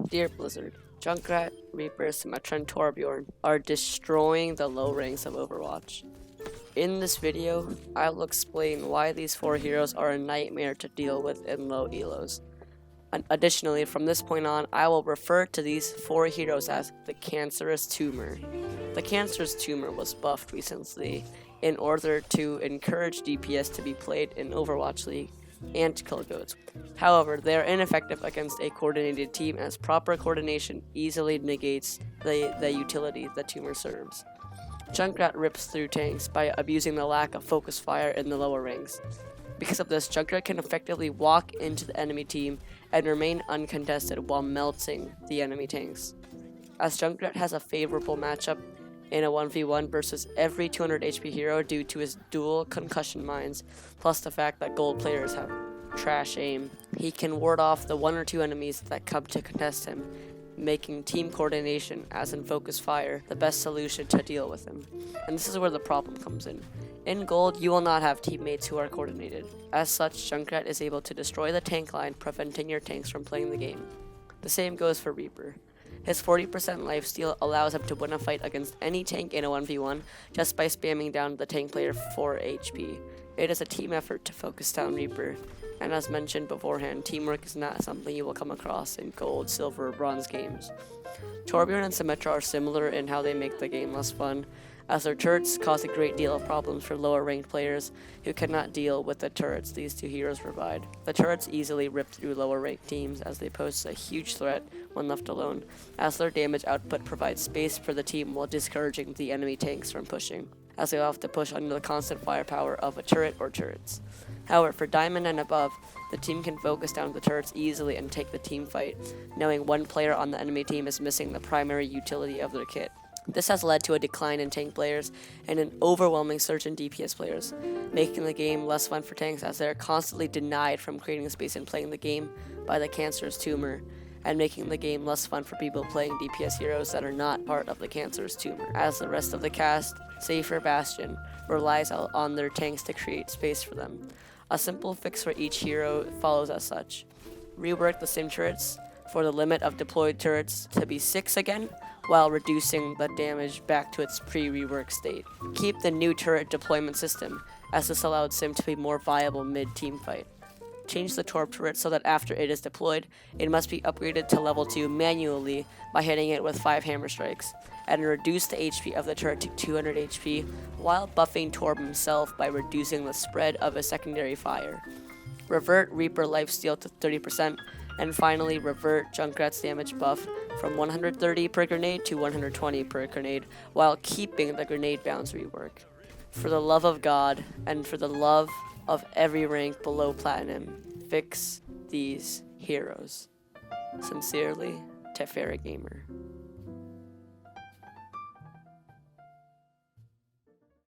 Dear Blizzard, Junkrat, Reaper, Symmetra, and Torb are destroying the low ranks of Overwatch. In this video, I will explain why these 4 heroes are a nightmare to deal with in low elos. Additionally, from this point on, I will refer to these 4 heroes as the cancerous tumor. The cancerous tumor was buffed recently in order to encourage DPS to be played in Overwatch League and to kill goats. However, they are ineffective against a coordinated team, as proper coordination easily negates the utility the tumor serves. Junkrat rips through tanks by abusing the lack of focus fire in the lower ranks. Because of this, Junkrat can effectively walk into the enemy team and remain uncontested while melting the enemy tanks. As Junkrat has a favorable matchup in a 1v1 versus every 200 HP hero due to his dual concussion mines, plus the fact that gold players have trash aim, he can ward off the 1 or 2 enemies that come to contest him, making team coordination, as in focus fire, the best solution to deal with him. And this is where the problem comes in. In gold, you will not have teammates who are coordinated. As such, Junkrat is able to destroy the tank line, preventing your tanks from playing the game. The same goes for Reaper. His 40% lifesteal allows him to win a fight against any tank in a 1v1 just by spamming down the tank player for HP. It is a team effort to focus down Reaper, and as mentioned beforehand, teamwork is not something you will come across in gold, silver, or bronze games. Torb and Symmetra are similar in how they make the game less fun, as their turrets cause a great deal of problems for lower ranked players who cannot deal with the turrets these 2 heroes provide. The turrets easily rip through lower ranked teams, as they pose a huge threat when left alone, as their damage output provides space for the team while discouraging the enemy tanks from pushing, as they will have to push under the constant firepower of a turret or turrets. However, for Diamond and above, the team can focus down the turrets easily and take the team fight, knowing one player on the enemy team is missing the primary utility of their kit. This has led to a decline in tank players and an overwhelming surge in DPS players, making the game less fun for tanks, as they are constantly denied from creating space and playing the game by the cancerous tumor, and making the game less fun for people playing DPS heroes that are not part of the cancerous tumor, as the rest of the cast, save for Bastion, relies on their tanks to create space for them. A simple fix for each hero follows as such. Rework the sim turrets for the limit of deployed turrets to be 6 again, while reducing the damage back to its pre-rework state. Keep the new turret deployment system, as this allowed Sim to be more viable mid-team fight. Change the Torb turret so that after it is deployed, it must be upgraded to level 2 manually by hitting it with 5 hammer strikes, and reduce the HP of the turret to 200 HP while buffing Torb himself by reducing the spread of a secondary fire. Revert Reaper lifesteal to 30%, and finally revert Junkrat's damage buff from 130 per grenade to 120 per grenade, while keeping the grenade bounce rework. For the love of God, and for the love of every rank below Platinum, fix these heroes. Sincerely, Tefera Gamer.